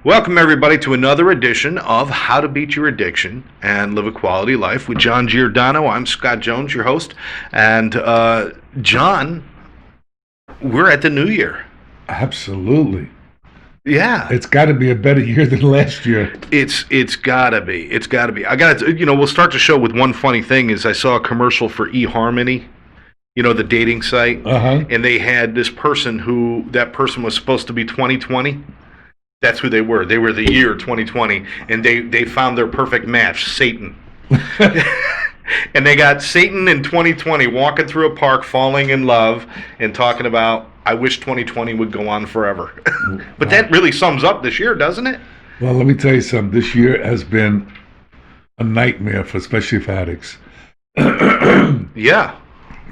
Welcome, everybody, to another edition of How to Beat Your Addiction and Live a Quality Life with John Giordano. I'm Scott Jones, your host. And, John, we're at the new year. Absolutely. Yeah. It's got to be a better year than last year. It's gotta be. It's gotta be. I gotta, we'll start the show with one funny thing is I saw a commercial for eHarmony, the dating site. Uh-huh. And they had this person that person was supposed to be 2020. That's who they were. They were the year 2020, and they found their perfect match, Satan. And they got Satan in 2020 walking through a park, falling in love, and talking about, I wish 2020 would go on forever. But that really sums up this year, doesn't it? Well, let me tell you something. This year has been a nightmare, especially for addicts. Yeah.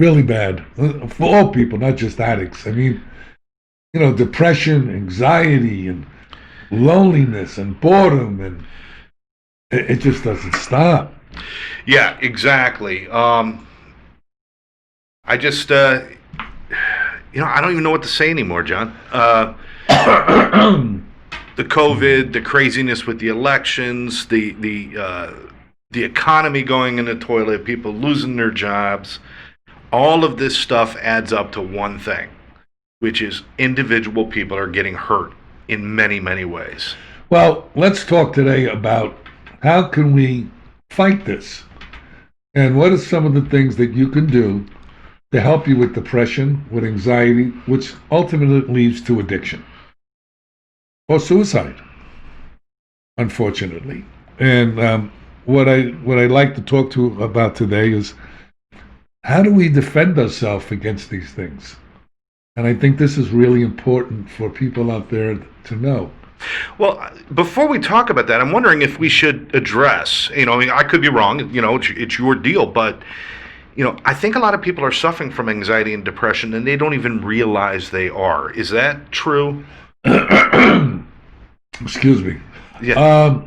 Really bad. For all people, not just addicts. I mean, depression, anxiety, and loneliness, and boredom, and it just doesn't stop. Yeah, exactly. I just, I don't even know what to say anymore, John. The COVID, the craziness with the elections, the economy going in the toilet, people losing their jobs, all of this stuff adds up to one thing, which is individual people are getting hurt in many, many ways. Well, let's talk today about how can we fight this, and what are some of the things that you can do to help you with depression, with anxiety, which ultimately leads to addiction or suicide, unfortunately. And what I like to talk about today is how do we defend ourselves against these things? And I think this is really important for people out there to know. Well, before we talk about that, I'm wondering if we should address, I could be wrong, it's your deal, but, I think a lot of people are suffering from anxiety and depression and they don't even realize they are. Is that true? Excuse me. Yeah.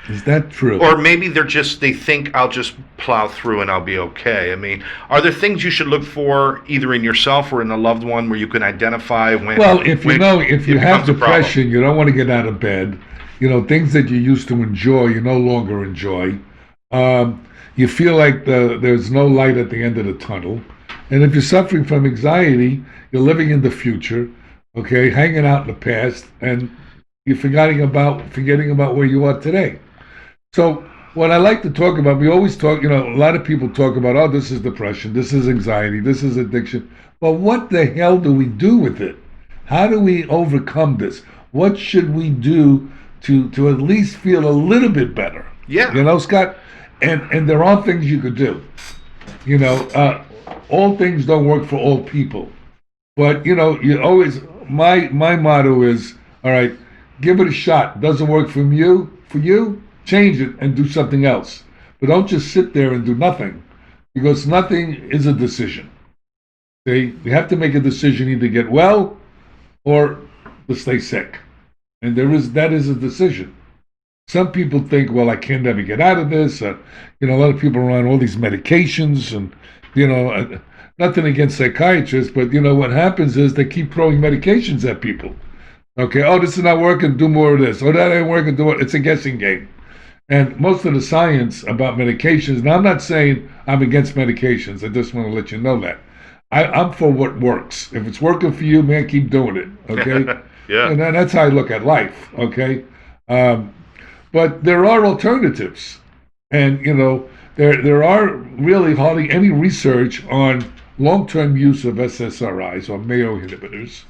Is that true? Or maybe they think I'll just plow through and I'll be okay. I mean, are there things you should look for either in yourself or in a loved one where you can identify when? Well, if you have depression, you don't want to get out of bed. Things that you used to enjoy, you no longer enjoy. You feel like there's no light at the end of the tunnel. And if you're suffering from anxiety, you're living in the future, okay, hanging out in the past, and you're forgetting about where you are today. So what I like to talk about, we always talk, a lot of people talk about, oh, this is depression, this is anxiety, this is addiction. But what the hell do we do with it? How do we overcome this? What should we do to at least feel a little bit better? Yeah. Scott? And there are things you could do. All things don't work for all people. But, you always, my motto is, all right, give it a shot. Doesn't work for you, change it and do something else. But don't just sit there and do nothing, because nothing is a decision. Okay? You have to make a decision, either get well or to stay sick. And that is a decision. Some people think, well, I can never get out of this. A lot of people are on all these medications, and, nothing against psychiatrists, but, what happens is they keep throwing medications at people. Okay, oh, this is not working, do more of this. Oh, that ain't working, do it. It's a guessing game. And most of the science about medications, now I'm not saying I'm against medications, I just want to let you know that. I'm for what works. If it's working for you, man, keep doing it, okay? Yeah. And that's how I look at life, okay? But there are alternatives. And, there are really hardly any research on long-term use of SSRIs or Mayo inhibitors,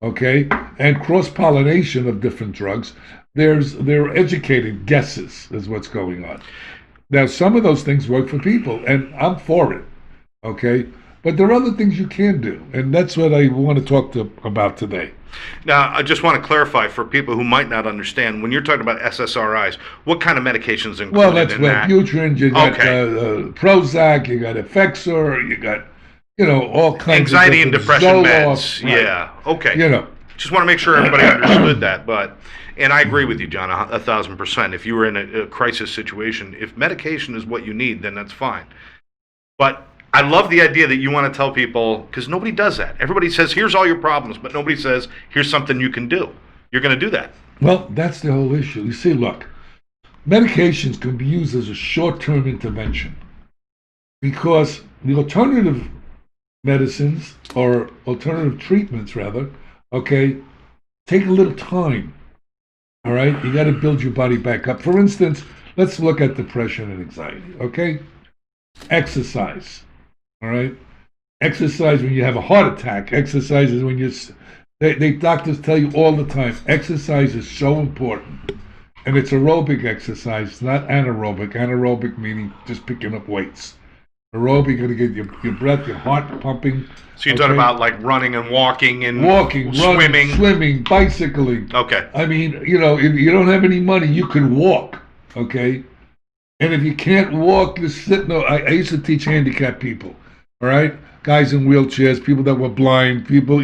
okay, and cross-pollination of different drugs. They're educated guesses is what's going on. Now, some of those things work for people, and I'm for it, okay? But there are other things you can do, and that's what I want to talk about today. Now, I just want to clarify for people who might not understand, when you're talking about SSRIs, what kind of medications included well, that's in that? Wellbutrin, you got Prozac, you got Effexor, you got, all kinds anxiety of and depression Zoloft, meds. right. Yeah, okay. Just want to make sure everybody understood that, and I agree with you, John, 1,000%. If you were in a crisis situation, if medication is what you need, then that's fine. But I love the idea that you want to tell people, because nobody does that. Everybody says, here's all your problems, but nobody says, here's something you can do. you're going to do that. Well, that's the whole issue. You see, look, medications can be used as a short-term intervention because the alternative medicines or alternative treatments, rather, okay, take a little time. All right, you got to build your body back up. For instance, let's look at depression and anxiety. Okay, exercise. All right, exercise when you have a heart attack. Exercise is when they doctors tell you all the time. Exercise is so important, and it's aerobic exercise, not anaerobic. Anaerobic meaning just picking up weights. Aerobic, you're going to get your breath, your heart pumping. So you're talking about like running and walking and running, swimming, bicycling. Okay. I mean, if you don't have any money, you can walk. Okay. And if you can't walk, you sit. No, I used to teach handicapped people. All right, guys in wheelchairs, people that were blind, people,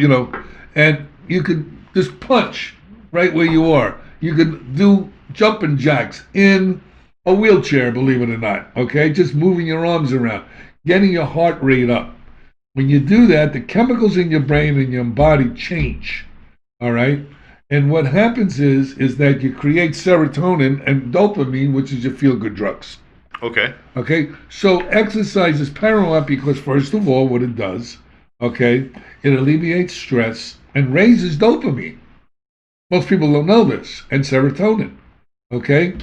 and you could just punch right where you are. You could do jumping jacks in a wheelchair, believe it or not. Okay, just moving your arms around, getting your heart rate up. When you do that, the chemicals in your brain and your body change. All right, and what happens is that you create serotonin and dopamine, which is your feel-good drugs. Okay. Okay, so exercise is paramount because, first of all, what it does, okay, it alleviates stress and raises dopamine. Most people don't know this, and serotonin. Okay,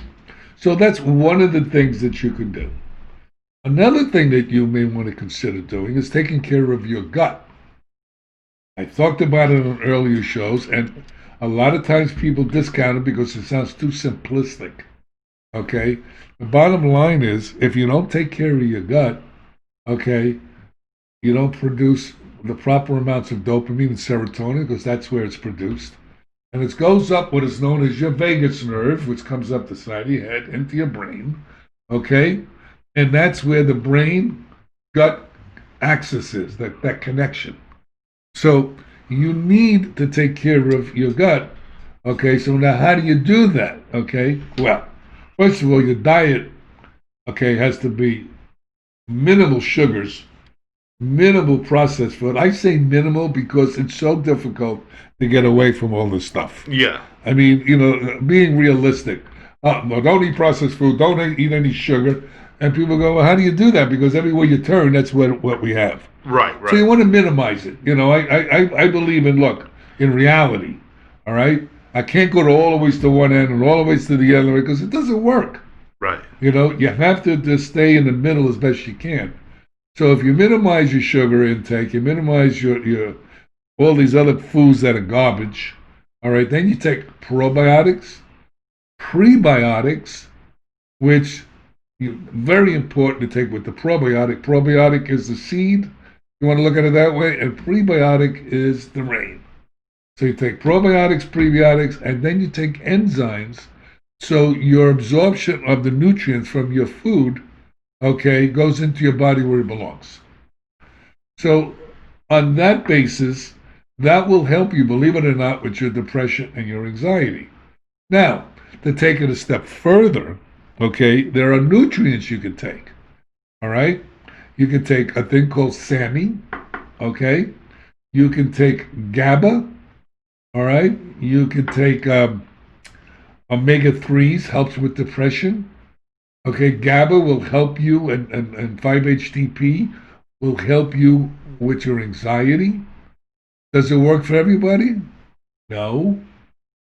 so that's one of the things that you can do. Another thing that you may want to consider doing is taking care of your gut. I talked about it on earlier shows, and a lot of times people discount it because it sounds too simplistic. Okay, the bottom line is if you don't take care of your gut, okay, you don't produce the proper amounts of dopamine and serotonin because that's where it's produced. And it goes up what is known as your vagus nerve, which comes up the side of your head into your brain, okay? And that's where the brain-gut axis is, that connection. So you need to take care of your gut, okay? So now how do you do that, okay? Well, first of all, your diet, okay, has to be minimal sugars, minimal processed food. I say minimal because it's so difficult to get away from all this stuff. Yeah. I mean, being realistic. No, don't eat processed food. Don't eat any sugar. And people go, well, how do you do that? Because everywhere you turn, that's what we have. Right. So you want to minimize it. I believe in reality, all right? I can't go all the ways to one end and all the ways to the other because it doesn't work. Right. You have to just stay in the middle as best you can. So if you minimize your sugar intake, you minimize your all these other foods that are garbage, all right, then you take probiotics, prebiotics, which very important to take with the probiotic. Probiotic is the seed, you want to look at it that way, and prebiotic is the rain. So you take probiotics, prebiotics, and then you take enzymes. So your absorption of the nutrients from your food, okay, goes into your body where it belongs. So on that basis, that will help you, believe it or not, with your depression and your anxiety. Now, to take it a step further, okay, there are nutrients you can take. All right? You can take a thing called SAMe, okay? You can take GABA, all right? You can take omega-3s, helps with depression. Okay, GABA will help you, and 5-HTP will help you with your anxiety. Does it work for everybody? No,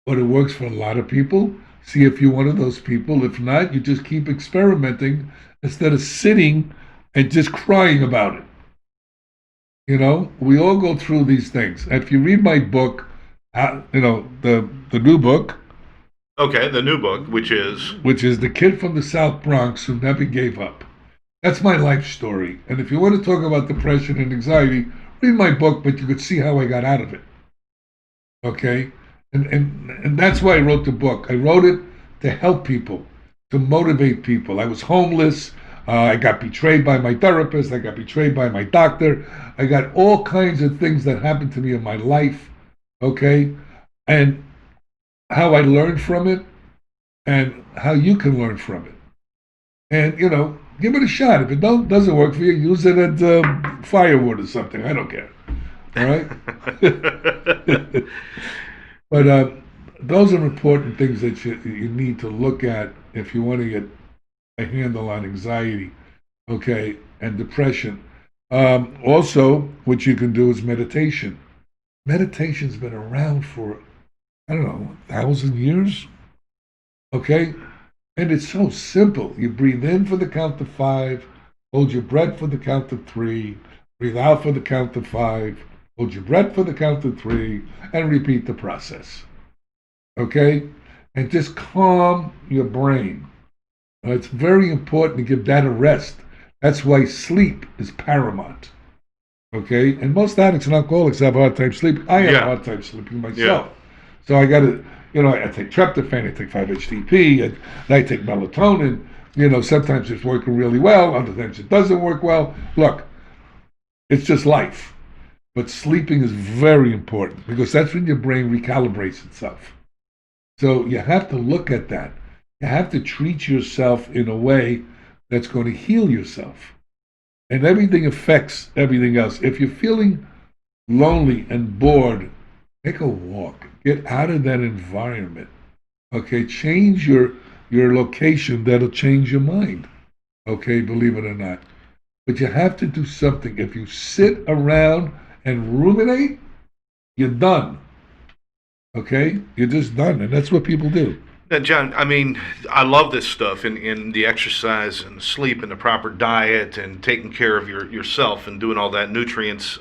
but it works for a lot of people. See if you're one of those people. If not, you just keep experimenting instead of sitting and just crying about it. We all go through these things. If you read my book, the new book. Okay, the new book, which is The Kid from the South Bronx Who Never Gave Up. That's my life story. And if you want to talk about depression and anxiety, read my book, but you could see how I got out of it. Okay? And that's why I wrote the book. I wrote it to help people, to motivate people. I was homeless. I got betrayed by my therapist. I got betrayed by my doctor. I got all kinds of things that happened to me in my life. Okay? And how I learned from it and how you can learn from it. And, give it a shot. If it doesn't work for you, use it as firewood or something. I don't care. All right? But those are important things that you need to look at if you want to get a handle on anxiety, okay, and depression. Also, what you can do is meditation. Meditation's been around for, I don't know, 1,000 years, okay? And it's so simple. You breathe in for the count of 5, hold your breath for the count of 3, breathe out for the count of 5, hold your breath for the count of 3, and repeat the process, okay? And just calm your brain. It's very important to give that a rest. That's why sleep is paramount. Okay? And most addicts and alcoholics have a hard time sleeping. I have a hard time sleeping myself. So I got to, I take tryptophan, I take 5-HTP, and I take melatonin. Sometimes it's working really well, other times it doesn't work well. Look, it's just life. But sleeping is very important because that's when your brain recalibrates itself. So you have to look at that. You have to treat yourself in a way that's going to heal yourself. And everything affects everything else. If you're feeling lonely and bored, take a walk. Get out of that environment. Okay, change your location. That'll change your mind. Okay, believe it or not. But you have to do something. If you sit around and ruminate, you're done. Okay? You're just done. And that's what people do. Now, John, I mean, I love this stuff in the exercise and the sleep and the proper diet and taking care of yourself and doing all that nutrients.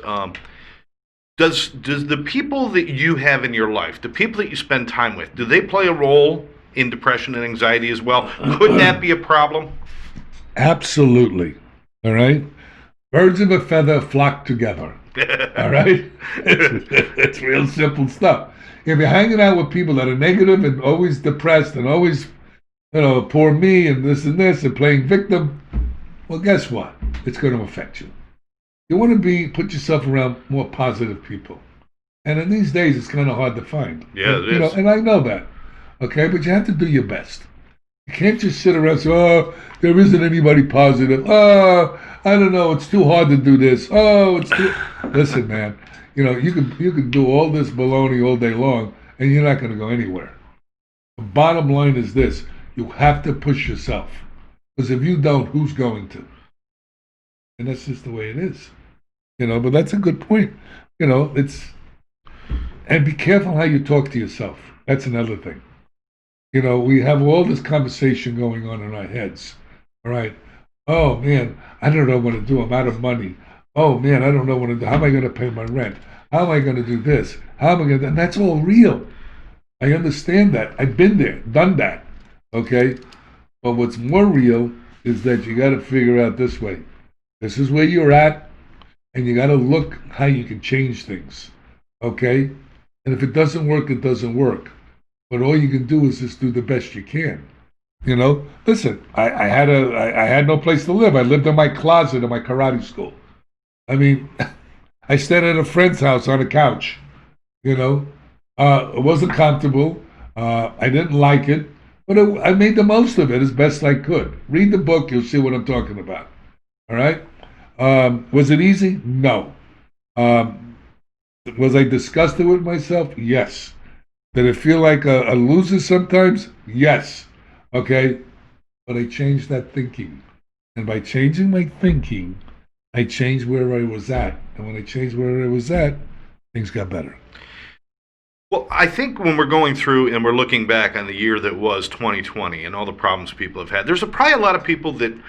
Does the people that you have in your life, the people that you spend time with, do they play a role in depression and anxiety as well? Could that be a problem? Absolutely. All right? Birds of a feather flock together. All right? It's real simple stuff. If you're hanging out with people that are negative and always depressed and always, poor me and this and playing victim, well, guess what? It's going to affect you. You want to put yourself around more positive people. And in these days, it's kind of hard to find. Yeah, it is. And I know that. Okay? But you have to do your best. You can't just sit around and say, oh, there isn't anybody positive. Oh, I don't know. It's too hard to do this. Oh, it's too... Listen, man. You could do all this baloney all day long, and you're not going to go anywhere. The bottom line is this: you have to push yourself, because if you don't, who's going to? And that's just the way it is. But that's a good point. And be careful how you talk to yourself. That's another thing. We have all this conversation going on in our heads. All right. Oh man, I don't know what to do. I'm out of money. Oh man, I don't know what to do. How am I going to pay my rent? How am I going to do this? How am I going to... And that's all real. I understand that. I've been there, done that. Okay? But what's more real is that you got to figure out this way. This is where you're at, and you got to look how you can change things. Okay? And if it doesn't work, it doesn't work. But all you can do is just do the best you can. Listen, I had no place to live. I lived in my closet in my karate school. I mean, I stayed at a friend's house on a couch. It wasn't comfortable. I didn't like it, but I made the most of it as best I could. Read the book, you'll see what I'm talking about. All right? Was it easy? No. Was I disgusted with myself? Yes. Did I feel like a loser sometimes? Yes. Okay? But I changed that thinking. And by changing my thinking, I changed where I was at. And when I changed where I was at, things got better. Well, I think when we're going through and we're looking back on the year that was 2020 and all the problems people have had, there's probably a lot of people that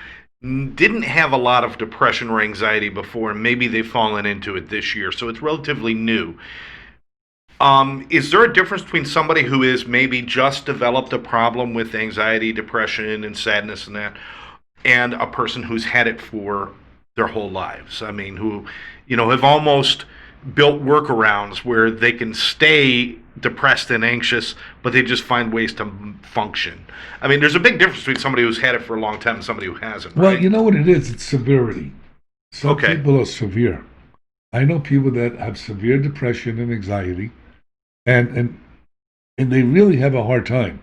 didn't have a lot of depression or anxiety before, and maybe they've fallen into it this year. So it's relatively new. Is there a difference between somebody who is maybe just developed a problem with anxiety, depression, and sadness and that, and a person who's had it for their whole lives? I mean, who, have almost built workarounds where they can stay depressed and anxious, but they just find ways to function. I mean, there's a big difference between somebody who's had it for a long time and somebody who hasn't. Well, right? you know what it is? It's severity. Some people are severe. I know people that have severe depression and anxiety, and they really have a hard time.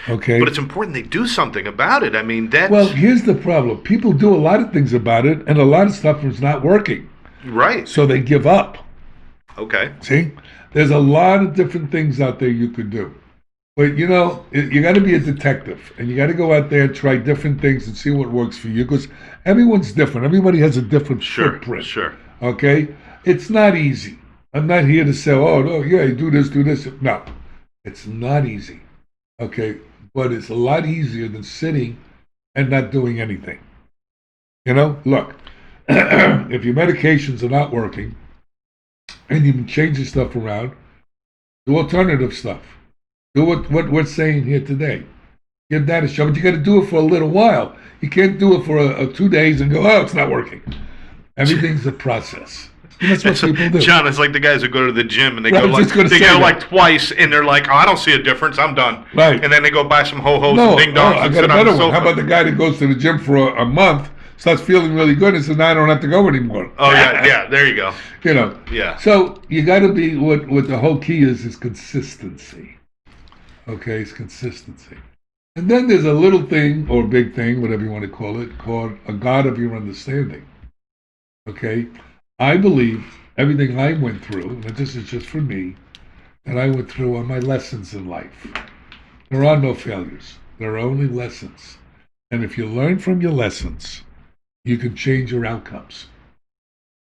Okay. But it's important they do something about it. I mean, that's... Well, here's the problem. People do a lot of things about it, and a lot of stuff is not working. Right. So they give up. Okay. See? There's a lot of different things out there you could do. But you got to be a detective, and you got to go out there and try different things and see what works for you, because everyone's different. Everybody has a different Sure, footprint. sure. Okay, it's not easy. I'm not here to say, oh no, yeah, do this, do this. No, it's not easy. Okay, but it's a lot easier than sitting and not doing anything. Look, if your medications are not working and you've been changing stuff around, do alternative stuff. Do what we're saying here today. Give that a shot, but you got to do it for a little while. You can't do it for 2 days and go, oh, it's not working. Everything's a process. And that's what people do. John, it's like the guys who go to the gym and they Right, go like twice, and they're like, oh, I don't see a difference. I'm done. Right. And then they go buy some ho-hos No, and ding-dongs I and got a sit on better the one. sofa. How about the guy that goes to the gym for a month, starts feeling really good, and says, now I don't have to go anymore. Oh, yeah, there you go. Yeah. So you got to be, what the whole key is consistency. Okay, it's consistency. And then there's a little thing, or big thing, whatever you want to call it, called a God of your understanding. Okay? I believe everything I went through, and this is just for me, that I went through are my lessons in life. There are no failures. There are only lessons. And if you learn from your lessons, you can change your outcomes.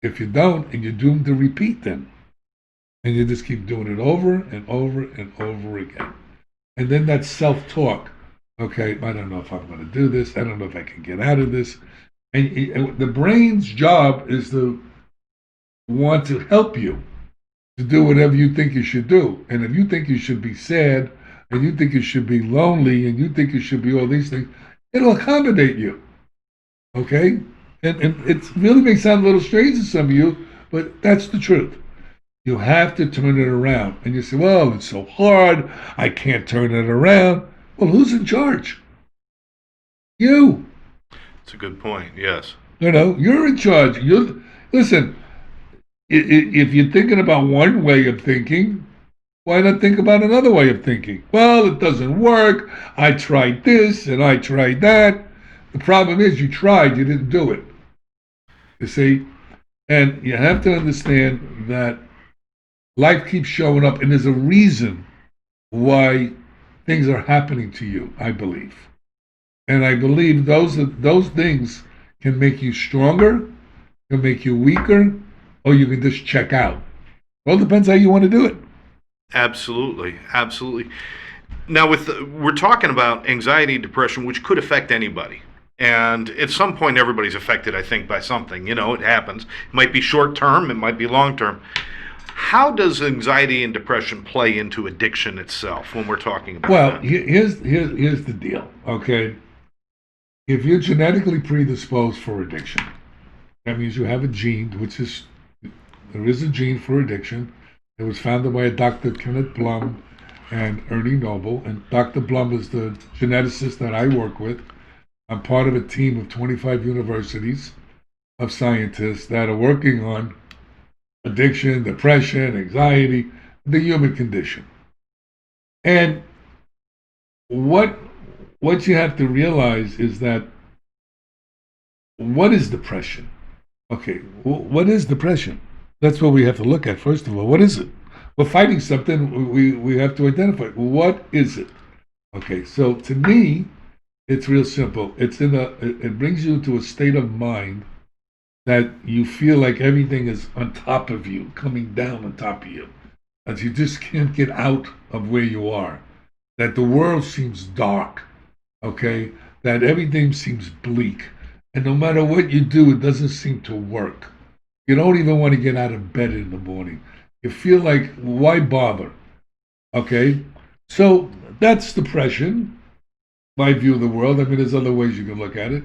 If you don't, and you're doomed to repeat them, and you just keep doing it over and over and over again. And then that self-talk, okay, I don't know if I'm going to do this. I don't know if I can get out of this. And the brain's job is to want to help you to do whatever you think you should do. And if you think you should be sad, and you think you should be lonely, and you think you should be all these things, it'll accommodate you. Okay? And it really may sound a little strange to some of you, but that's the truth. You have to turn it around. And you say, well, it's so hard. I can't turn it around. Well, who's in charge? You. That's a good point, yes. You're in charge. Listen, if you're thinking about one way of thinking, why not think about another way of thinking? Well, it doesn't work. I tried this and I tried that. The problem is you tried, you didn't do it. You see? And you have to understand that life keeps showing up, and there's a reason why things are happening to you, I believe. And I believe those things can make you stronger, can make you weaker, or you can just check out. Well, it depends how you want to do it. Absolutely. Now, we're talking about anxiety, depression, which could affect anybody. And at some point, everybody's affected, I think, by something. It happens. It might be short term, it might be long term. How does anxiety and depression play into addiction itself when we're talking about that? Here's the deal, okay? If you're genetically predisposed for addiction, that means you have a gene, there is a gene for addiction. It was founded by a Dr. Kenneth Blum and Ernie Noble, and Dr. Blum is the geneticist that I work with. I'm part of a team of 25 universities of scientists that are working on addiction, depression, anxiety, the human condition. And what you have to realize is that, what is depression? Okay, what is depression? That's what we have to look at, first of all. What is it? We're fighting something, we have to identify. What is it? Okay, so to me, it's real simple. It brings you to a state of mind that you feel like everything is on top of you, coming down on top of you, that you just can't get out of where you are, that the world seems dark, okay, that everything seems bleak, and no matter what you do, it doesn't seem to work. You don't even want to get out of bed in the morning. You feel like, why bother? Okay, so that's depression, my view of the world. I mean, there's other ways you can look at it.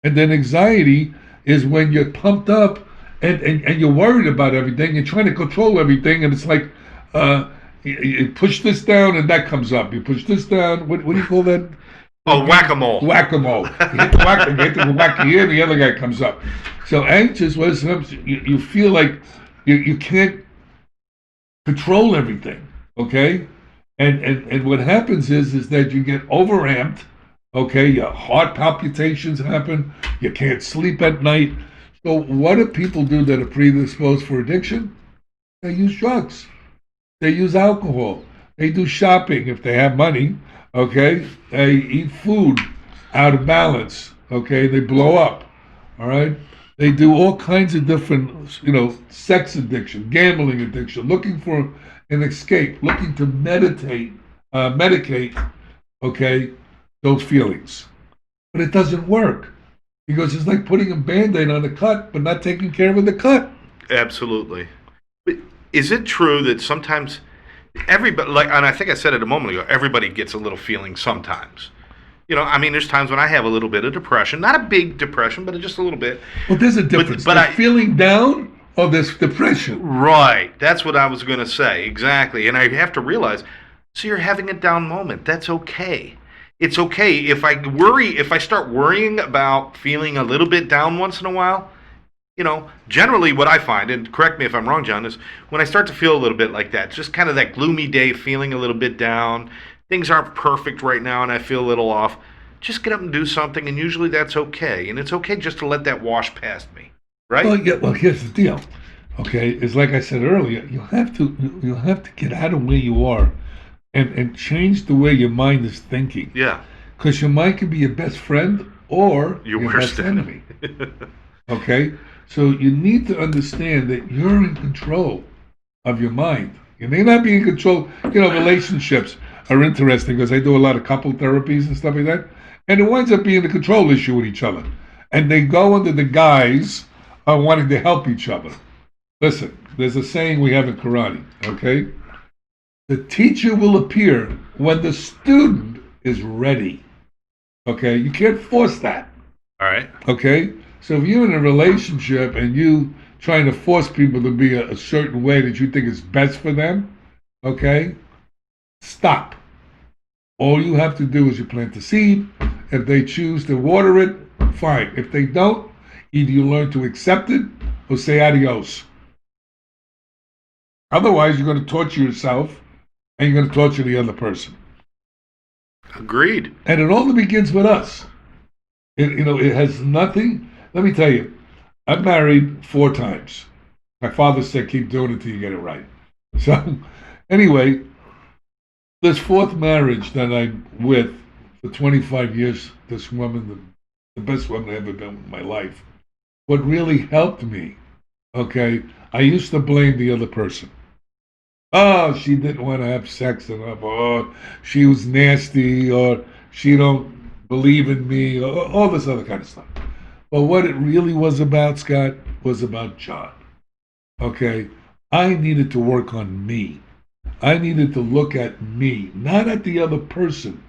And then anxiety is when you're pumped up and you're worried about everything, you're trying to control everything, and it's like you push this down and that comes up. You push this down, what do you call that? Oh, whack-a-mole. Whack-a-mole. You hit the whack here, the other guy comes up. So anxious, you feel like you can't control everything, okay? And what happens is that you get overamped, okay? Your heart palpitations happen. You can't sleep at night. So what do people do that are predisposed for addiction? They use drugs. They use alcohol. They do shopping if they have money. Okay, they eat food out of balance. Okay, they blow up. All right, they do all kinds of different, sex addiction, gambling addiction, looking for an escape, looking to medicate. Okay, those feelings, but it doesn't work. He goes, it's like putting a band-aid on the cut, but not taking care of the cut. Absolutely. But is it true that sometimes everybody, like, and I think I said it a moment ago, everybody gets a little feeling sometimes. I mean, there's times when I have a little bit of depression, not a big depression, but just a little bit. Well, there's a difference. But there's feeling down or there's depression. Right. That's what I was going to say. Exactly. And I have to realize, so you're having a down moment. That's okay. It's okay if I start worrying about feeling a little bit down once in a while. Generally what I find, and correct me if I'm wrong, John, is when I start to feel a little bit like that, just kind of that gloomy day, feeling a little bit down, things aren't perfect right now and I feel a little off, just get up and do something, and usually that's okay. And it's okay just to let that wash past me, right? Well, here's the deal. Okay, it's like I said earlier, you have to get out of where you are and change the way your mind is thinking. Yeah. Because your mind can be your best friend or your worst best enemy. Okay? So you need to understand that you're in control of your mind. You may not be in control. Relationships are interesting because I do a lot of couple therapies and stuff like that. And it winds up being a control issue with each other. And they go under the guise of wanting to help each other. Listen, there's a saying we have in karate, okay? The teacher will appear when the student is ready. Okay? You can't force that. All right. Okay? So if you're in a relationship and you trying to force people to be a certain way that you think is best for them, okay, stop. All you have to do is you plant the seed. If they choose to water it, fine. If they don't, either you learn to accept it or say adios. Otherwise, you're going to torture yourself and you're going to torture the other person. Agreed. And it all begins with us. It has nothing. Let me tell you, I'm married 4 times. My father said, keep doing it till you get it right. So, anyway, this 4th marriage that I'm with for 25 years, this woman, the best woman I've ever been in my life, what really helped me, okay, I used to blame the other person. Oh, she didn't want to have sex enough, or she was nasty, or she don't believe in me, or all this other kind of stuff. But what it really was about, Scott, was about John. Okay? I needed to work on me. I needed to look at me, not at the other person.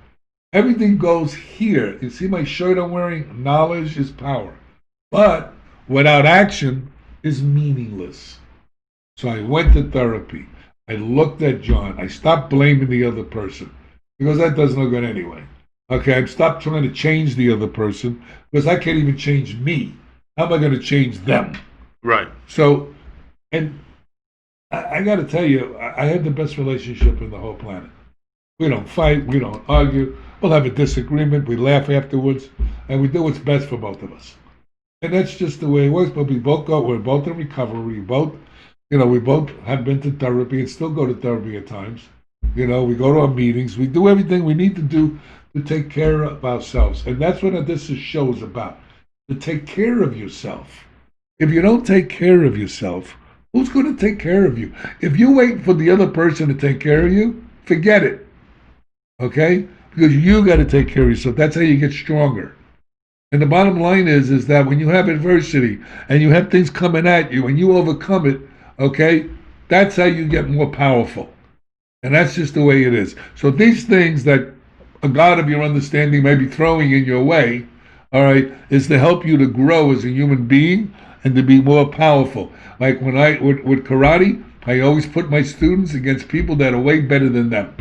Everything goes here. You see my shirt I'm wearing? Knowledge is power. But without action is meaningless. So I went to therapy. I looked at John. I stopped blaming the other person because that does no good anyway. Okay, I stopped trying to change the other person because I can't even change me. How am I going to change them? Right. So, and I got to tell you, I have the best relationship in the whole planet. We don't fight. We don't argue. We'll have a disagreement. We laugh afterwards, and we do what's best for both of us. And that's just the way it works. But we're both in recovery. We both have been to therapy and still go to therapy at times. We go to our meetings. We do everything we need to do to take care of ourselves. And that's what this show is about, to take care of yourself. If you don't take care of yourself, who's going to take care of you? If you wait for the other person to take care of you, forget it. Okay? Because you got to take care of yourself. That's how you get stronger. And the bottom line is that when you have adversity and you have things coming at you and you overcome it, okay, that's how you get more powerful. And that's just the way it is. So these things that a God of your understanding may be throwing in your way, all right, is to help you to grow as a human being and to be more powerful. Like when with karate, I always put my students against people that are way better than them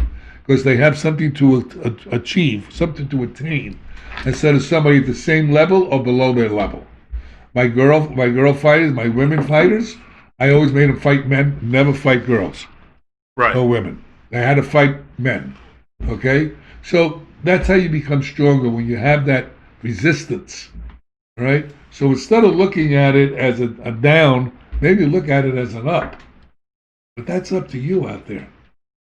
because they have something to achieve, something to attain, instead of somebody at the same level or below their level. My girl fighters, my women fighters, I always made them fight men, never fight girls. Right. Or women. They had to fight men. Okay? So that's how you become stronger, when you have that resistance. Right? So instead of looking at it as a down, maybe look at it as an up. But that's up to you out there.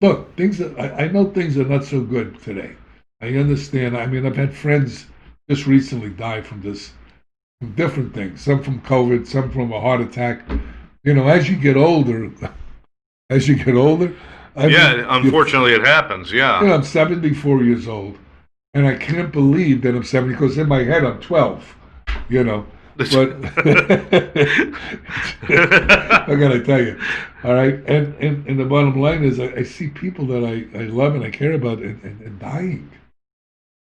look, I know things are not so good today. I understand. I mean, I've had friends just recently die from this, from different things. Some from COVID, some from a heart attack. As you get older, as you get older, I mean, Yeah, unfortunately, it happens. Yeah. I'm 74 years old, and I can't believe that I'm 70 because in my head I'm 12. You know, but what can I tell you? All right, and the bottom line is I see people that I love and I care about and dying,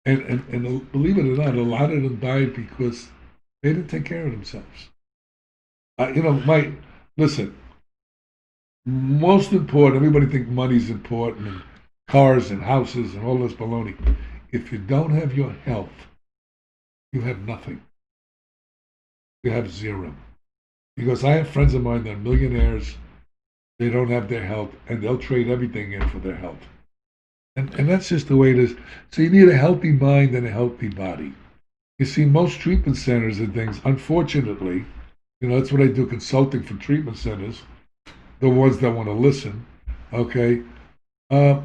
and believe it or not, a lot of them died because they didn't take care of themselves. My listen. Most important, everybody think money's important and cars and houses and all this baloney. If you don't have your health, you have nothing. You have zero. Because I have friends of mine that are millionaires, they don't have their health, and they'll trade everything in for their health. And that's just the way it is. So you need a healthy mind and a healthy body. You see, most treatment centers and things, unfortunately, that's what I do consulting for treatment centers, the ones that want to listen, okay, uh,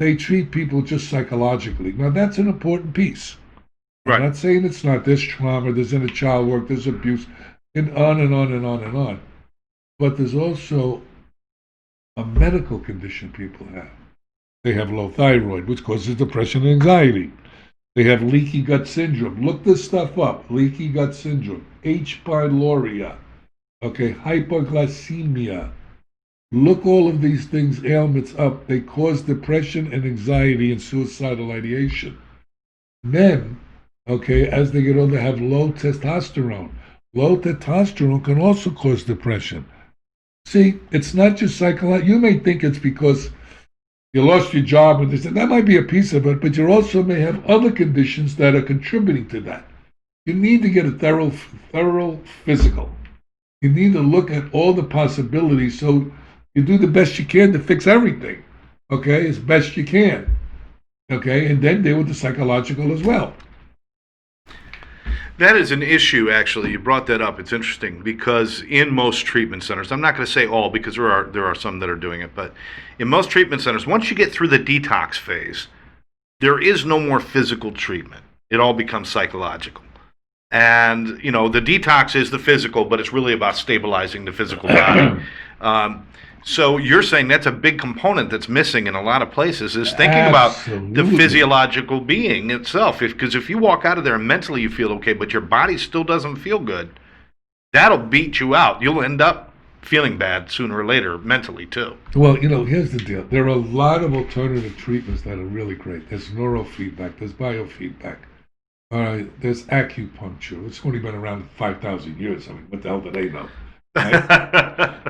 they treat people just psychologically. Now, that's an important piece. I'm Right. not saying it's not. There's trauma, there's inner child work, there's abuse, and on and on and on and on. But there's also a medical condition people have. They have low thyroid, which causes depression and anxiety. They have leaky gut syndrome. Look this stuff up. Leaky gut syndrome, H. pylori, okay, hypoglycemia. Look all of these things, ailments up. They cause depression and anxiety and suicidal ideation. Men, okay, as they get older, have low testosterone. Low testosterone can also cause depression. See, it's not just psychological. You may think it's because you lost your job and this, and that might be a piece of it, but you also may have other conditions that are contributing to that. You need to get a thorough physical. You need to look at all the possibilities so you do the best you can to fix everything, okay, as best you can, okay, and then deal with the psychological as well. That is an issue, actually. You brought that up. It's interesting because in most treatment centers, I'm not going to say all because there are some that are doing it, but in most treatment centers, once you get through the detox phase, there is no more physical treatment. It all becomes psychological. And, the detox is the physical, but it's really about stabilizing the physical body. So you're saying that's a big component that's missing in a lot of places is thinking about the physiological being itself. Because if you walk out of there and mentally you feel okay, but your body still doesn't feel good, that'll beat you out. You'll end up feeling bad sooner or later, mentally too. Well, here's the deal. There are a lot of alternative treatments that are really great. There's neurofeedback, there's biofeedback. All right, there's acupuncture. It's only been around 5,000 years. I mean, what the hell do they know? Right?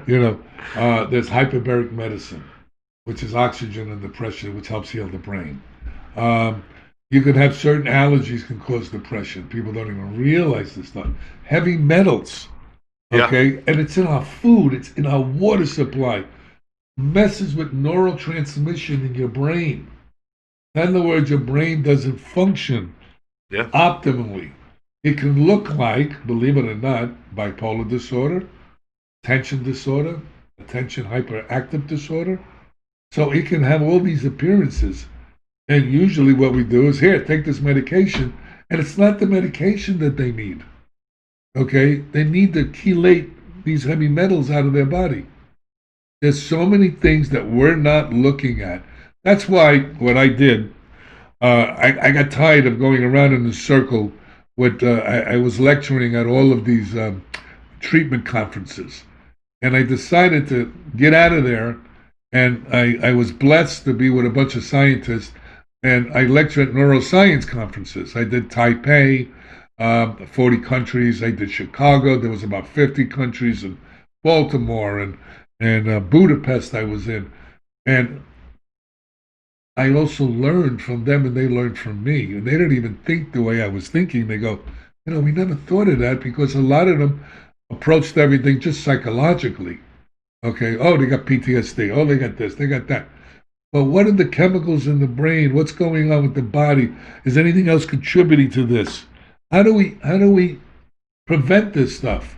There's hyperbaric medicine, which is oxygen and depression, which helps heal the brain. You can have certain allergies can cause depression. People don't even realize this stuff. Heavy metals, okay, yeah. And it's in our food. It's in our water supply. Messes with neurotransmission in your brain. In other words, your brain doesn't function optimally. It can look like, believe it or not, bipolar disorder, attention disorder, attention hyperactive disorder. So it can have all these appearances. And usually what we do is, here, take this medication. And it's not the medication that they need. Okay? They need to chelate these heavy metals out of their body. There's so many things that we're not looking at. That's why what I did, I got tired of going around in a circle with, I was lecturing at all of these treatment conferences. And I decided to get out of there, and I was blessed to be with a bunch of scientists, and I lecture at neuroscience conferences. I did Taipei, 40 countries. I did Chicago. There was about 50 countries, and Baltimore, and Budapest I was in. And I also learned from them, and they learned from me. And they didn't even think the way I was thinking. They go, we never thought of that, because a lot of them approached everything just psychologically. Okay, oh, they got PTSD. Oh, they got this, they got that. But what are the chemicals in the brain? What's going on with the body? Is anything else contributing to this? How do we prevent this stuff?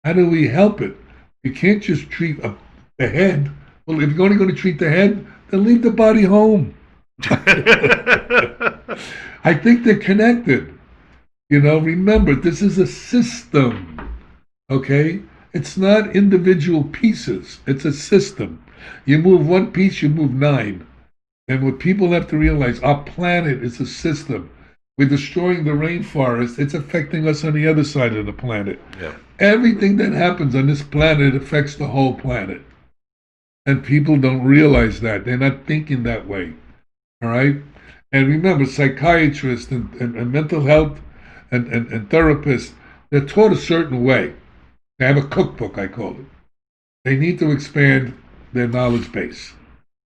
How do we help it? You can't just treat the head. Well, if you're only going to treat the head, then leave the body home. I think they're connected. Remember, this is a system, okay? It's not individual pieces. It's a system. You move one piece, you move nine. And what people have to realize, our planet is a system. We're destroying the rainforest. It's affecting us on the other side of the planet. Yeah. Everything that happens on this planet affects the whole planet. And people don't realize that. They're not thinking that way. All right? And remember, psychiatrists and mental health and therapists, they're taught a certain way. They have a cookbook, I call it. They need to expand their knowledge base.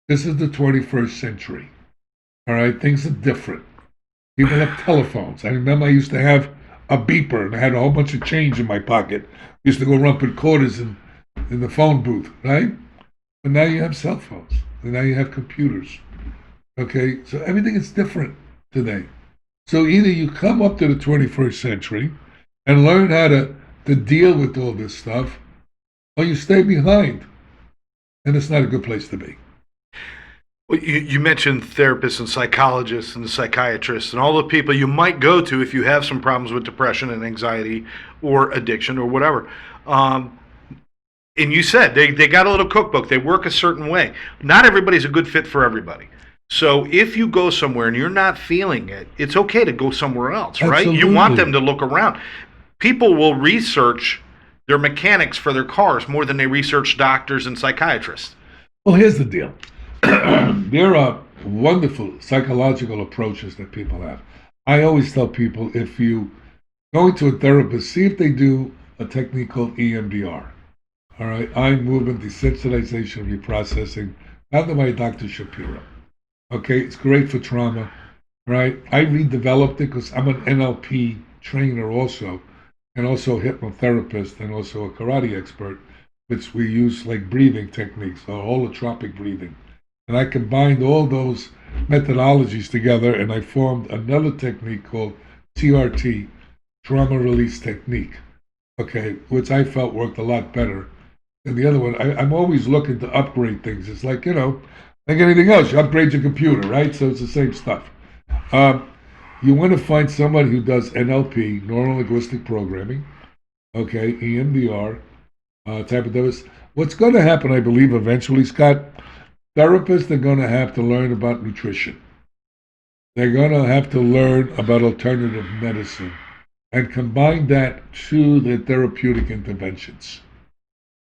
This is the 21st century. All right? Things are different. People have telephones. I remember I used to have a beeper, and I had a whole bunch of change in my pocket. I used to go run put quarters in the phone booth, right? But now you have cell phones. And now you have computers. Okay? So everything is different today. So either you come up to the 21st century and learn how to deal with all this stuff, or you stay behind. And it's not a good place to be. Well, you mentioned therapists and psychologists and psychiatrists and all the people you might go to if you have some problems with depression and anxiety or addiction or whatever. And you said they got a little cookbook. They work a certain way. Not everybody's a good fit for everybody. So if you go somewhere and you're not feeling it, it's okay to go somewhere else, right? Absolutely. You want them to look around. People will research their mechanics for their cars more than they research doctors and psychiatrists. Well, here's the deal. There are wonderful psychological approaches that people have. I always tell people, if you go to a therapist, see if they do a technique called EMDR. All right, eye movement desensitization reprocessing, founded by Dr. Shapiro. Okay, it's great for trauma, right? I redeveloped it because I'm an NLP trainer also, and also a hypnotherapist, and also a karate expert, which we use like breathing techniques, or holotropic breathing. And I combined all those methodologies together, and I formed another technique called TRT, Trauma Release Technique, okay, which I felt worked a lot better than the other one. I'm always looking to upgrade things. It's like, like anything else, you upgrade your computer, right? So it's the same stuff. You want to find somebody who does NLP, neuro-linguistic programming, okay, EMDR, type of those. What's going to happen, I believe, eventually, Scott, therapists are going to have to learn about nutrition. They're going to have to learn about alternative medicine and combine that to their therapeutic interventions.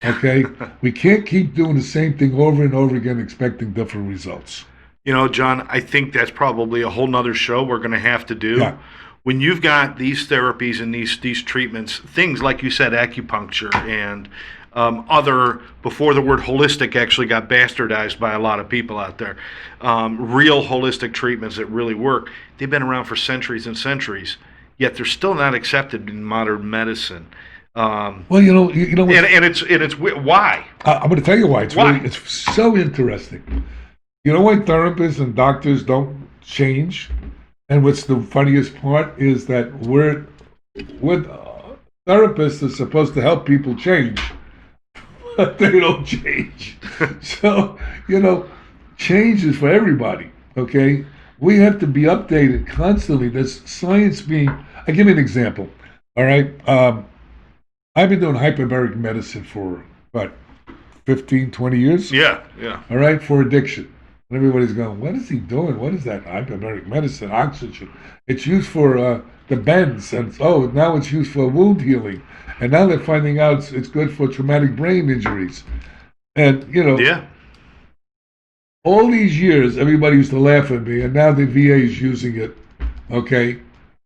Okay? We can't keep doing the same thing over and over again expecting different results. John, I think that's probably a whole nother show we're going to have to do. Yeah. When you've got these therapies and these treatments, things like you said, acupuncture and other, before the word holistic actually got bastardized by a lot of people out there, real holistic treatments that really work, they've been around for centuries and centuries, yet they're still not accepted in modern medicine. Well, you know, and it's why? I'm going to tell you why. Why? It's so interesting. You know why therapists and doctors don't change? And what's the funniest part is that we're therapists are supposed to help people change, but they don't change. So, change is for everybody, okay? We have to be updated constantly. There's science being... I'll give you an example, all right? I've been doing hyperbaric medicine for, 15, 20 years? Yeah. All right, for addiction. And everybody's going, what is he doing? What is that? Hyperbaric medicine, oxygen. It's used for the bends, and now it's used for wound healing. And now they're finding out it's good for traumatic brain injuries. And, Yeah. all these years, everybody used to laugh at me, and now the VA is using it, okay,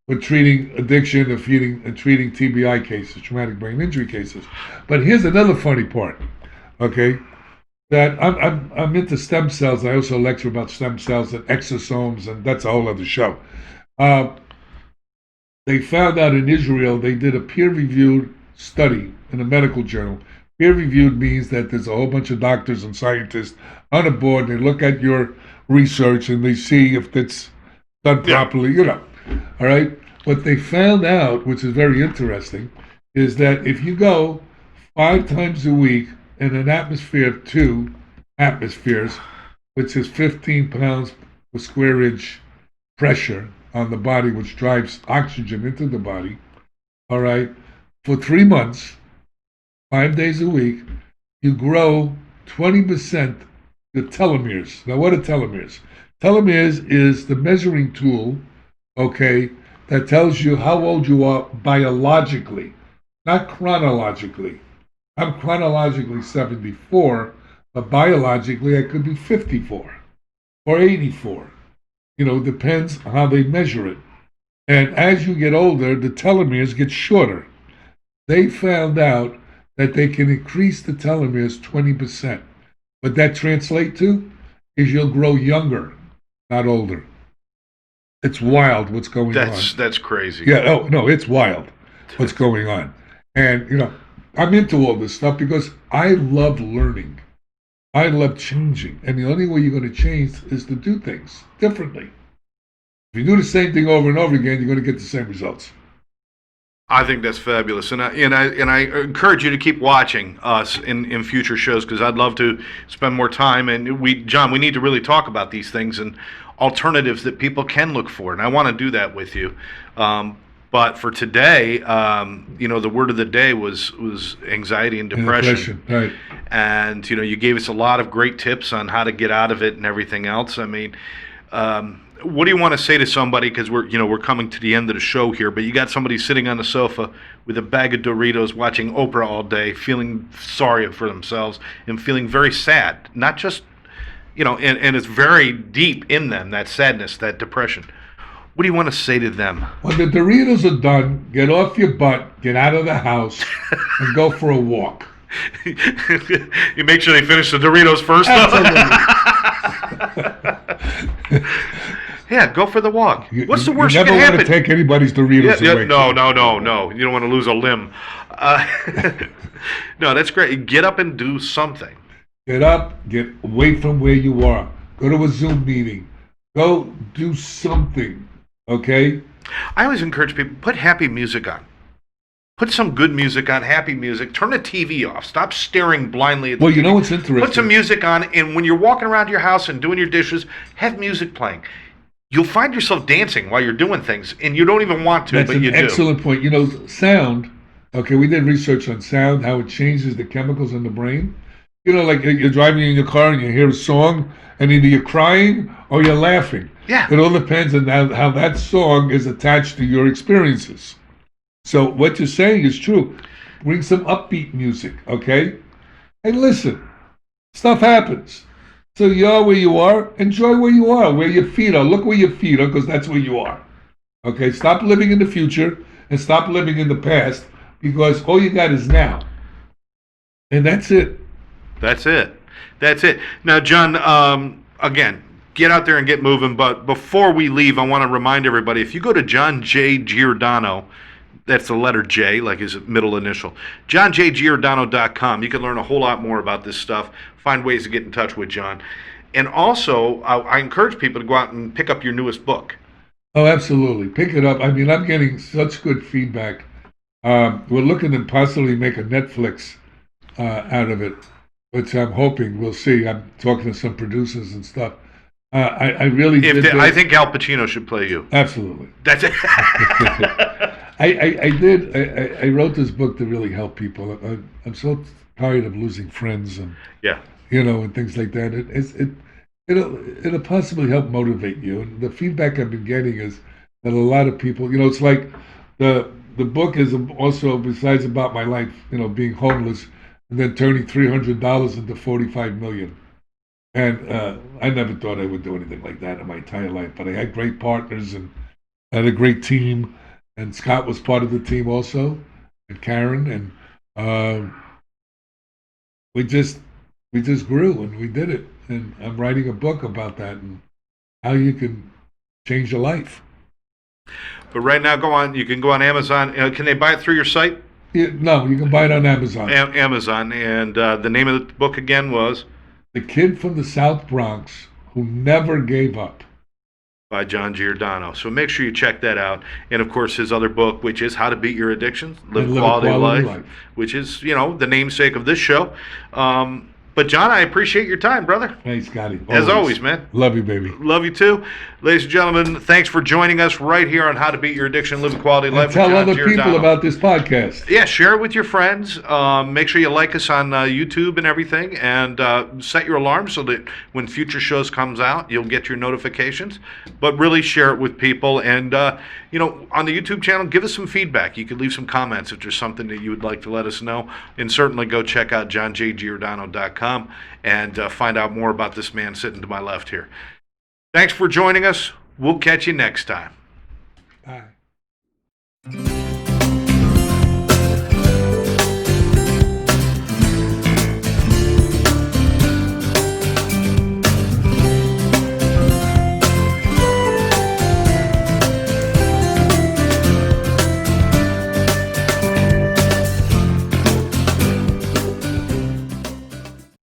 for treating addiction and treating TBI cases, traumatic brain injury cases. But here's another funny part, okay, that I'm into stem cells. I also lecture about stem cells and exosomes, and that's a whole other show. They found out in Israel, they did a peer-reviewed study in a medical journal. Peer-reviewed means that there's a whole bunch of doctors and scientists on a board. They look at your research and they see if it's done properly, All right? What they found out, which is very interesting, is that if you go 5 times a week in an atmosphere of 2 atmospheres which is 15 pounds per square inch pressure on the body, which drives oxygen into the body, all right, for 3 months, 5 days a week, you grow 20% the telomeres. Now, what are telomeres? Telomeres is the measuring tool, okay, that tells you how old you are biologically, not chronologically. I'm chronologically 74, but biologically I could be 54 or 84. Depends on how they measure it. And as you get older, the telomeres get shorter. They found out that they can increase the telomeres 20%. What that translates to is you'll grow younger, not older. It's wild what's going on. That's crazy. Yeah, oh no, it's wild what's going on. And I'm into all this stuff because I love learning. I love changing. And the only way you're going to change is to do things differently. If you do the same thing over and over again, you're going to get the same results. I think that's fabulous, and I encourage you to keep watching us in future shows, because I'd love to spend more time. And John, we need to really talk about these things and alternatives that people can look for, and I want to do that with you. But for today, the word of the day was anxiety and depression. Right. And you gave us a lot of great tips on how to get out of it and everything else. I mean. What do you want to say to somebody? Because we're coming to the end of the show here, but you got somebody sitting on the sofa with a bag of Doritos, watching Oprah all day, feeling sorry for themselves and feeling very sad. Not just, and it's very deep in them, that sadness, that depression. What do you want to say to them? When the Doritos are done, get off your butt, get out of the house, and go for a walk. You make sure they finish the Doritos first. Yeah, go for the walk. What's the worst that can happen? You never want to take anybody's Doritos away. No. You don't want to lose a limb. No, that's great. Get up and do something. Get up, get away from where you are. Go to a Zoom meeting. Go do something, okay? I always encourage people, put happy music on. Put some good music on, happy music. Turn the TV off. Stop staring blindly at the TV. Well, you know what's interesting? Put some music on, and when you're walking around your house and doing your dishes, have music playing. You'll find yourself dancing while you're doing things, and you don't even want to, but you do. That's an excellent point. Sound, okay, we did research on sound, how it changes the chemicals in the brain. Like you're driving in your car and you hear a song, and either you're crying or you're laughing. Yeah. It all depends on how that song is attached to your experiences. So what you're saying is true. Bring some upbeat music, okay? And listen, stuff happens. So you are where you are. Enjoy where you are, where your feet are. Look where your feet are, because that's where you are. Okay? Stop living in the future and stop living in the past, because all you got is now. And that's it. That's it. Now, John, again, get out there and get moving. But before we leave, I want to remind everybody, if you go to John J. Giordano, that's the letter J, like his middle initial, johnjgiordano.com. You can learn a whole lot more about this stuff, find ways to get in touch with John. And also, I encourage people to go out and pick up your newest book. Oh, absolutely. Pick it up. I mean, I'm getting such good feedback. We're looking to possibly make a Netflix out of it, which I'm hoping. We'll see. I'm talking to some producers and stuff. I really I think Al Pacino should play you. Absolutely. That's it. I wrote this book to really help people. I'm so tired of losing friends and and things like that. It'll possibly help motivate you. And the feedback I've been getting is that a lot of people, it's like the book is also, besides about my life, being homeless and then turning $300 into $45 million. And I never thought I would do anything like that in my entire life. But I had great partners and had a great team. And Scott was part of the team also, and Karen. And we just grew and we did it. And I'm writing a book about that and how you can change your life. But right now, you can go on Amazon. Can they buy it through your site? No, you can buy it on Amazon. Amazon. And the name of the book again was? The Kid from the South Bronx Who Never Gave Up. By John Giordano. So make sure you check that out. And of course, his other book, which is How to Beat Your Addictions, Live a Quality Life, which is, the namesake of this show. But But John, I appreciate your time, brother. Hey, Scotty. As always, man. Love you, baby. Love you too. Ladies and gentlemen, thanks for joining us right here on How to Beat Your Addiction, Live a Quality Life And tell with John other Giordano. people about this podcast. Yeah, share it with your friends. Make sure you like us on YouTube and everything, and set your alarm so that when future shows comes out, you'll get your notifications. But really share it with people, and on the YouTube channel, give us some feedback. You could leave some comments if there's something that you would like to let us know, and certainly go check out johnjgiordano.com and find out more about this man sitting to my left here. Thanks for joining us. We'll catch you next time. Bye.